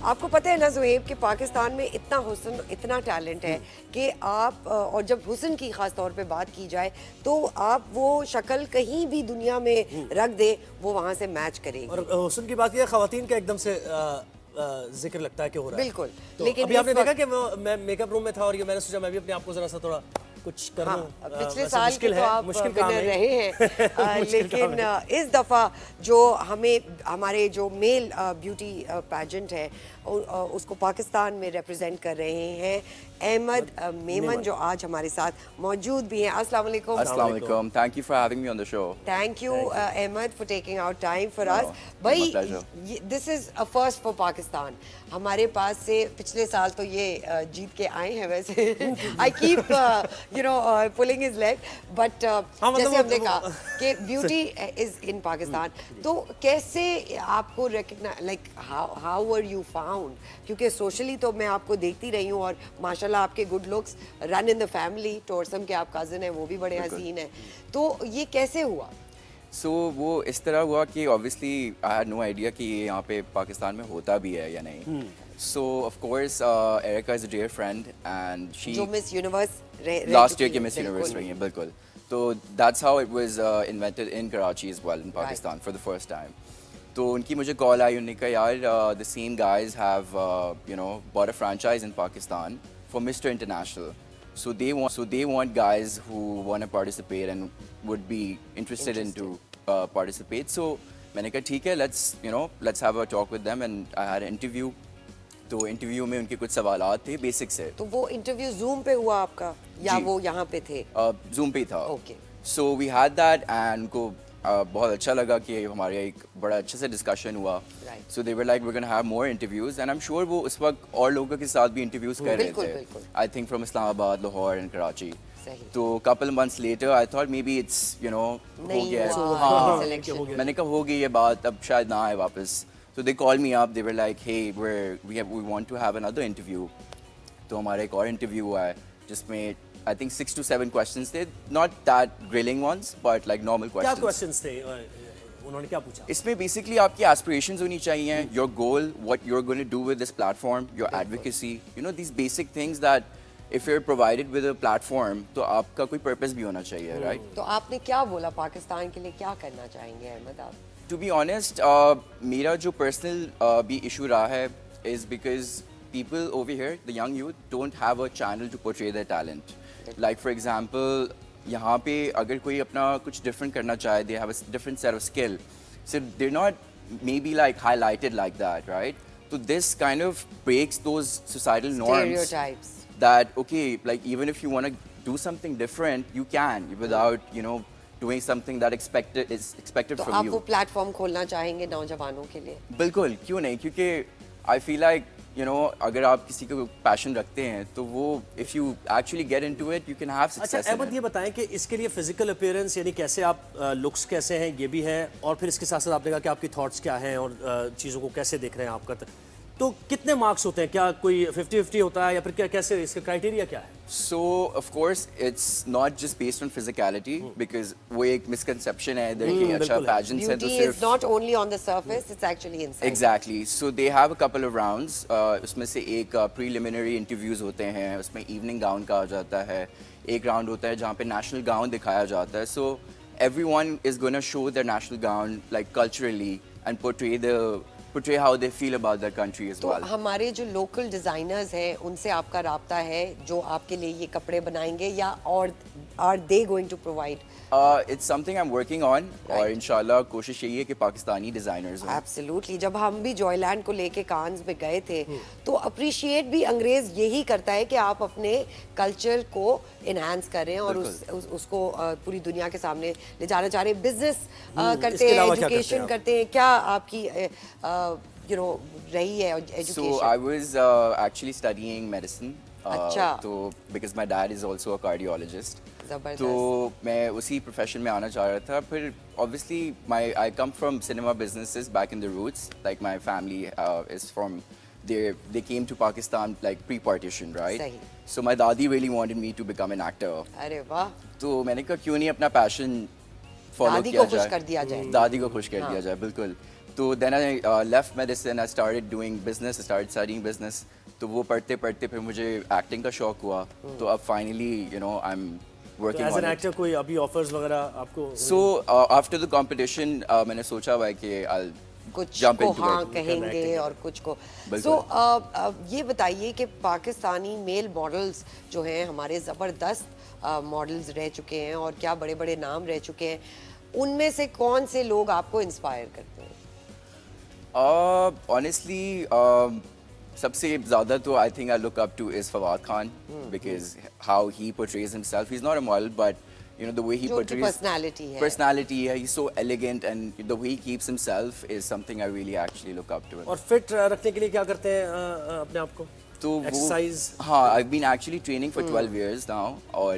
आपको पता है ना ज़ुहैब कि पाकिस्तान में इतना हुस्न, इतना टैलेंट है कि आप और जब हुस्न की ख़ास तौर पे बात की जाए तो आप वो शक्ल कहीं भी दुनिया में रख दे वो वहाँ से मैच करेगी। और हुस्न की बात यह ख़वातीन का एकदम से जिक्र लगता है कि हो रहा है। बिल्कुल। तो लेकिन अभी आपने देखा कि मैं मेकअप रूम में था और ये मैंने सोचा मैं भी अपने आप को ज़रा सा थोड़ा कुछ कर लूं। पिछले वैसे साल के मुश्किल तो है, आप मुश्किल काम विनर है। रहे हैं मुश्किल काम लेकिन है। इस दफ़ा जो हमारे जो मेल ब्यूटी पैजेंट है उसको पाकिस्तान में रिप्रेजेंट कर रहे हैं अहमद मेमन, जो आज हमारे साथ मौजूद भी हैं। अस्सलाम वालेकुम। Assalamu alaikum. Thank you for having me on the show. Thank you Ahmed for taking out time for No, us. my भाई pleasure. This is a first for Pakistan. हमारे पास से पिछले साल तो ये जीत के आए हैं वैसे I keep you know pulling his leg but जैसे हमने कहा कि ब्यूटी इज इन पाकिस्तान, तो कैसे आपको recognise like how were you found, क्योंकि सोशली तो मैं आपको देखती रही हूँ और माशाल्लाह आपके good looks run in the family. टोरसम के आप कज़न हैं, वो भी बड़े हसीन हैं, तो ये कैसे हुआ? So वो इस तरह हुआ कि obviously I had no idea कि ये यहाँ पे पाकिस्तान में होता भी है या नहीं. So of course Erica is a dear friend and she जो मिस यूनिवर्स last year की Miss Universe रही हैं बिल्कुल. तो that's how it was invented in Karachi as well in Pakistan for the first time. तो उनकी मुझे call आई, उन्होंने कहा यार the same guys have you know bought a franchise in Pakistan for Mr. International. So they want guys who want to participate and would be interested into participate. So मैंने कहा ठीक है, let's have a talk with them and I had an interview. तो interview में उनके कुछ सवालात थे बेसिक से. तो वो इंटरव्यू जूम पे हुआ आपका या जी. वो यहाँ पे थे? जूम पे ही था. Okay. So we had that and उनको बहुत अच्छा लगा कि हमारे एक बड़ा अच्छे से डिस्कशन हुआ. Right. So they were like we're going to have more interviews and I'm sure वो उस वक्त और लोगों के साथ भी इंटरव्यूज कर रहे बिल्कुल, थे. बिल्कुल. I think from Islamabad, Lahore and Karachi. सही. तो couple months later I thought maybe it's you know हो नहीं गया है. हुआ हाँ. selection. मैंने कहा हो गई ये बात, अब शायद ना आए वापस. So they called me up, they were like hey we want to have another interview. तो हमारा एक और इंटरव्यू हुआ है जिसमें I think 6 to 7 questions थे, not that grilling ones but like normal क्या questions. क्वेश्चंस थे? उन्होंने क्या पूछा? इसमें बेसिकली आपकी एस्पिरेशंस होनी चाहिए, your goal, what you are going to do with this platform, your advocacy, you know these basic things that if you are provided with a platform तो आपका कोई पर्पस भी होना चाहिए, राइट? तो आपने क्या बोला पाकिस्तान के लिए, क्या करना चाहेंगे अहमद आप? टू बी ऑनेस्ट मेरा जो पर्सनल भी इशू रहा है is because people over here, the young youth, don't have a channel to portray their talent. Like for example, यहाँ पे अगर कोई अपना कुछ different करना चाहे, they have a different set of skill. So they're not maybe like highlighted like that, right? So this kind of breaks those societal norms. Stereotypes. That okay, like even if you want to do something different, you can without you know doing something that is expected तो from आप you. वो platform खोलना चाहेंगे नौजवानों के लिए? बिल्कुल, क्यों नहीं, क्योंकि I feel like you know अगर आप किसी को पैशन रखते हैं तो वो if you actually get into it you can have अच्छा सक्सेस. अहमद, ये बताएं कि इसके लिए फिजिकल अपीयरेंस यानी कैसे आप लुक्स कैसे हैं, ये भी है, और फिर इसके साथ साथ आपने कहा कि आपकी थॉट्स क्या हैं और चीज़ों को कैसे देख रहे हैं आपका, तो कितने मार्क्स होते हैं? क्या कोई 50-50 होता है या फिर क्या, कैसे इसका क्राइटेरिया क्या है? सो of course it's not just based on physicality because वो एक मिसकंसेप्शन है इधर कि अच्छा पैजेंट्स हैं तो Beauty is सिर्फ not only on the surface, it's actually inside. Exactly. So they have a couple of rounds, उसमें से एक प्रीलिमिनरी इंटरव्यूज होते हैं, उसमें इवनिंग गाउन कहा जाता है, एक राउंड होता है जहाँ पे नेशनल गाउन दिखाया जाता है. So everyone is gonna show their national gown like culturally and portray how they feel about their country as तो well. हमारे जो लोकल डिजाइनर्स हैं उनसे आपका राब्ता है जो आपके लिए ये कपड़े बनाएंगे, या और are they going to provide? It's something I'm working on और इंशाल्लाह कोशिश यही है कि पाकिस्तानी डिजाइनर्स हों. एब्सोल्युटली. जब हम भी जॉयलैंड को लेके कांस में गए थे तो अप्रिशिएट भी अंग्रेज यही करता है कि आप अपने कल्चर को इनहांस करें और उसको पूरी दुनिया के सामने ले जाना चाह रहे हैं. बिजनेस करते हैं, एजुकेशन करते हैं, क्या आपकी यू नो रही है education? So I was actually studying medicine. अच्छा. तो because my dad is also a cardiologist. जबरदस्त. तो मैं उसी प्रोफेशन में आना चाह रहा था. फिर obviously I come from cinema businesses back in the roots. Like my family is from they came to Pakistan like pre-partition, right? सही. So my dadi really wanted me to become an actor. अरे वाह. तो मैंने कहा क्यों नहीं अपना passion follow दादी किया को खुश जाए, कर दिया जाए. दादी को खुश कर दिया जाए, बिल्कुल. तो then I left medicine, I started doing business, I started studying business. तो वो पढ़ते पढ़ते फिर मुझे एक्टिंग का शौक हुआ. तो अब finally, you know, I'm working as on an it. Actor कोई अभी ऑफर्स वगैरह आपको? So after the competition, मैंने सोचा हुआ है कि I'll कुछ jump को into हाँ it. कहेंगे और कुछ को. बिल्कुल. So ये बताइए कि पाकिस्तानी मेल मॉडल्स जो हैं हमारे ज़बरदस्त मॉडल्स रह चुके हैं और क्या बड़े बड़े नाम रह चुके हैं, उनमें से कौन से लोग आपको इंस्पायर करते हैं? Honestly, सबसे ज़्यादा तो I think I look up to is Fawad Khan because how he portrays himself. He's not a model, but you know the way he जो उनकी portrays personality है. personality, yeah, he's so elegant and the way he keeps himself is something I really actually look up to. और fit रखने के लिए क्या करते हैं अपने आप को? तो वो एक्सरसाइज? हाँ, I've been actually training for 12 years now और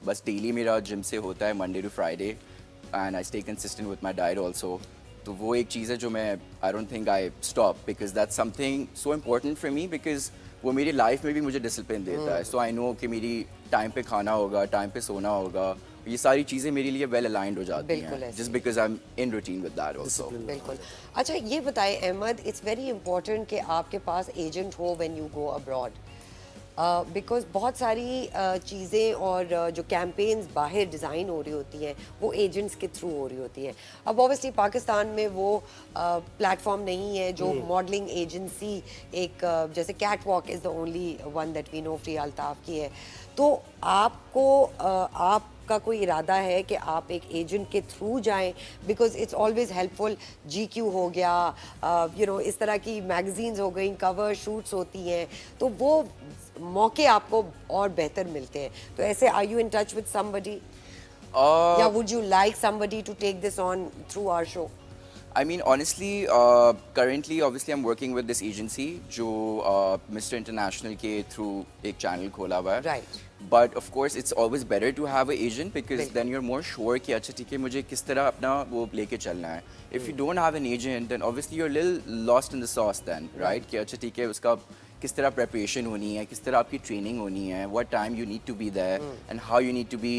बस डेली मेरा जिम से होता है Monday to Friday and I stay consistent with my diet also. तो वो एक चीज़ है जो मैं I don't think I stop because that's something so important for me because वो मेरी लाइफ में भी मुझे डिसिप्लिन देता है. So I know कि मेरी टाइम पे खाना होगा, टाइम पे सोना होगा, ये सारी चीज़ें मेरे लिए वेल अलाइंड हो जाती हैं just because I'm in routine with that also. बिल्कुल. अच्छा ये बताएं अहमद, इट्स वेरी इंपॉर्टेंट कि आपके पास एजेंट हो when you go abroad because बहुत सारी चीज़ें और जो कैंपेन्स बाहर डिज़ाइन हो रही होती हैं वो एजेंट्स के थ्रू हो रही होती हैं. अब ऑब्वियसली पाकिस्तान में वो प्लेटफॉर्म नहीं है जो मॉडलिंग एजेंसी एक जैसे catwalk is the only one that we know free Altaf की है. तो आपको आपका कोई इरादा है कि आप एक एजेंट के थ्रू जाएं because it's always helpful. GQ हो गया, यू नो इस तरह की मैगजीन्स हो गई, कवर शूट्स होती हैं, तो वो मौके आपको और बेहतर मिलते हैं. तो ऐसे are you in touch with somebody या would you like somebody to take this on through our show? I mean, honestly, currently, obviously, I'm working with this agency जो Mr. International के through एक channel खोला हुआ है. Right. But of course, it's always better to have an agent because then you're more sure कि अच्छा ठीक है मुझे किस तरह अपना वो लेके चलना है. If you don't have an agent, then obviously you're a little lost in the sauce then, right? कि अच्छा ठीक है उसका किस तरह preparation होनी है, किस तरह आपकी training होनी है, what time you need to be there, and how you need to be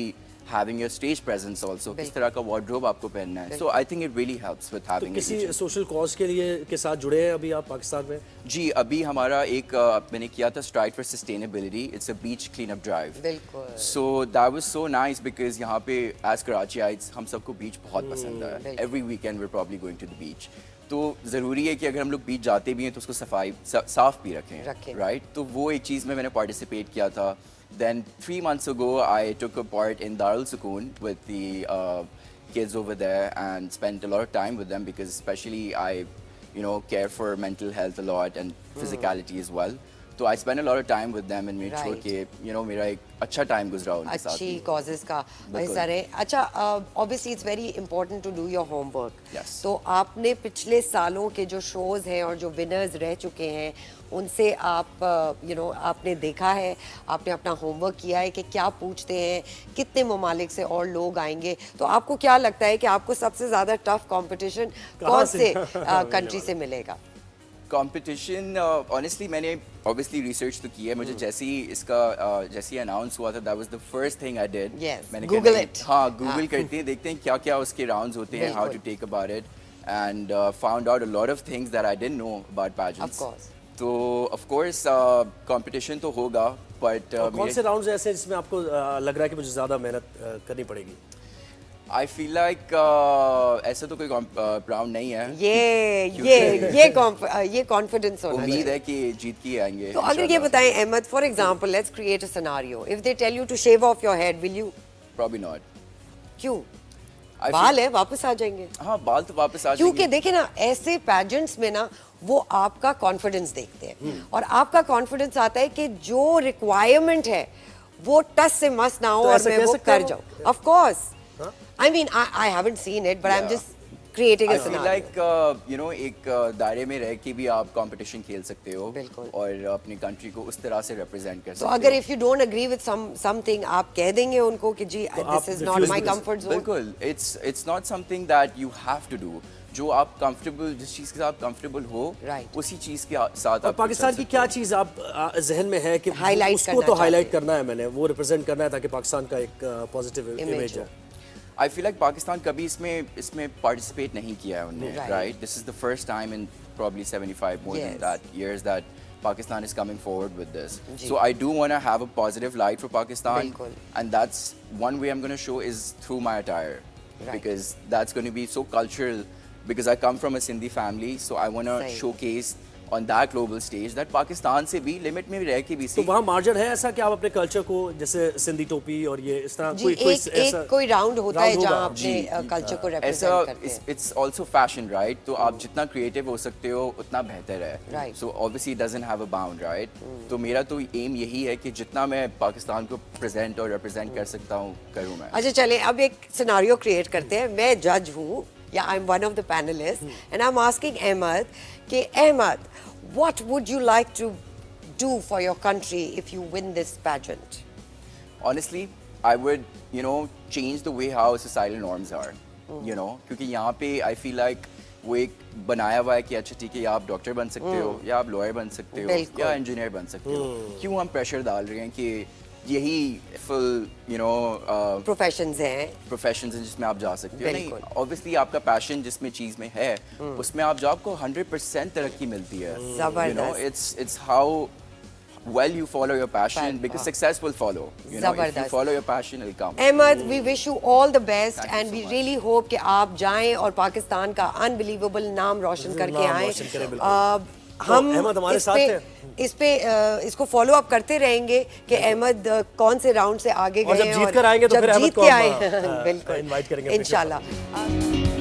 having your stage presence also. किस तरह का wardrobe आपको पहनना है. So I think it really helps with having an किसी agent. सोशल कॉज के लिए के साथ जुड़े हैं अभी आप पाकिस्तान में? जी अभी हमारा एक मैंने किया था Stride for Sustainability. It's a beach cleanup drive. बिल्कुल. So that was so nice because यहाँ पे as Karachiites हम सबको beach बहुत पसंद है. Every weekend we're probably going to the beach. तो ज़रूरी है कि अगर हम लोग बीच जाते भी हैं तो उसको साफ भी रखें. Right? तो वो एक चीज़ में मैंने participate किया था. Then 3 months ago, I took a part in Darul Sukoon with the kids over there and spent a lot of time with them because especially I, you know, care for mental health a lot and physicality as well. So I spent a lot of time with them and made sure कि you know मेरा एक अच्छा time गुजरा उनके साथ. अच्छी causes का हिस्सा रहे. अच्छा obviously it's very important to do your homework. Yes. तो आपने पिछले सालों के जो shows हैं और जो winners रह चुके हैं उनसे आप you know आपने देखा है, आपने अपना होमवर्क किया है कि क्या पूछते हैं, कितने ममालिक से और लोग आएंगे. तो आपको क्या लगता है कि आपको सबसे ज़्यादा टफ कंपटीशन कौन से कंट्री से मिलेगा? कंपटीशन ऑनेस्टली मैंने ऑब्वियसली रिसर्च तो की है. मुझे जैसे ही इसका जैसे ही अनाउंस हुआ था that was the first thing I did. मैंने गूगल इट. हाँ गूगल करते हैं, देखते हैं क्या क्या उसके राउंड्स होते हैं, how to take about it and found out a lot of things that I didn't know about pageants. तो ऑफ कोर्स कंपटीशन तो होगा बट कौन से राउंड्स ऐसे जिसमें आपको लग रहा है कि मुझे ज़्यादा मेहनत करनी पड़ेगी? I feel like ऐसा तो कोई राउंड नहीं है. ये कॉन्फिडेंस होना उम्मीद है कि जीत के आएंगे. तो अगर ये बताएं Ahmed, for example let's create a scenario, if they tell you to shave off your head, will you? Probably not. क्यों? बाल है वापस आ जाएंगे. हाँ बाल तो वापस आ जाएंगे. क्योंकि देखे ना ऐसे पैजेंट्स में ना वो आपका कॉन्फिडेंस देखते हैं और आपका कॉन्फिडेंस आता है कि जो रिक्वायरमेंट है वो टस से मस ना हो और मैं वो कर जाऊं. Of course. I mean, I haven't seen it, but I'm just creating a scenario. I feel like, you know, एक दायरे में रह के भी आप कंपटीशन खेल सकते हो और अपनी कंट्री को उस तरह से रिप्रेजेंट कर सकते हो. तो अगर if you don't agree with something, आप कह देंगे उनको कि जी this is not my comfort zone. बिल्कुल. It's not something that you have to do. जो आप कंफर्टेबल, जिस चीज़ के साथ कंफर्टेबल हो, उसी चीज़ के साथ आप. पाकिस्तान की क्या चीज़ आप जहन में है कि उसको तो हाईलाइट करना है, मैंने वो रिप्रेजेंट करना है ताकि पाकिस्तान का एक पॉजिटिव इमेज हो? I feel like पाकिस्तान कभी इसमें participate नहीं किया है उन्होंने, Right. right? This is the first time in probably 75 more Yes. than that years that Pakistan is coming forward with this. Ji. So I do want to have a positive light for Pakistan, बिल्कुल. and that's one way I'm going to show is through my attire, Right. because that's going to be so cultural. Because I come from a Sindhi family, so I want to सही. showcase on that global stage that Pakistan से भी limit में रह के भी तो वहाँ margin है ऐसा कि आप अपने कल्चर को जैसे सिंधी टोपी और ये इस तरह जी एक कोई राउंड होता है round जहाँ होगा, अपने कल्चर को ऐसा रिप्रेजेंट करते हैं इट्स आल्सो फैशन राइट तो आप जितना क्रिएटिव हो सकते हो उतना बेहतर है Right. So obviously doesn't have a bound right तो मेरा तो एम यही है कि जितना मैं पाकिस्तान को प्रेजेंट और रिप्रेजेंट कर सकता हूँ करूँ मैं अच्छा चले अब एक सिनारियो क्रिएट करते हैं मैं जज हूँ या I am one of the panelist and I am asking Ahmed कि Ahmed what would you like to do for your country if you win this pageant? Honestly, I would, change the way how societal norms are, क्योंकि यहाँ पे I feel like वो एक बनाया हुआ है कि अच्छा ठीक है या आप डॉक्टर बन सकते हो या आप लॉयर बन सकते हो बिल्कुल। या इंजीनियर बन सकते हो क्यों हम प्रेशर डाल रहे हैं कि यही फुल Professions हैं प्रोफेशंस हैं जिसमें आप जा सकते हो नहीं बिल्कुल। ऑब्वियसली आपका पैशन जिसमें चीज में है उसमें आप जॉब को 100% तरक्की मिलती है जबरदस्त। it's how well you follow your passion because हाँ। success will follow if you जबरदस्त। follow your passion it'll come Ahmed we wish you all the best Thank you and so we much. Really hope कि आप जाएं और पाकिस्तान का unbelievable नाम रोशन करके नाम आएं रोशन करें, बिल्कुल। हम अहमद हमारे साथ हैं। इसको फॉलो अप करते रहेंगे कि अहमद कौन से राउंड से आगे और गए जब जीत कर आएंगे तो जब फिर अहमद जीत को के हम, आए बिल्कुल इनवाइट करेंगे अपने इंशाल्लाह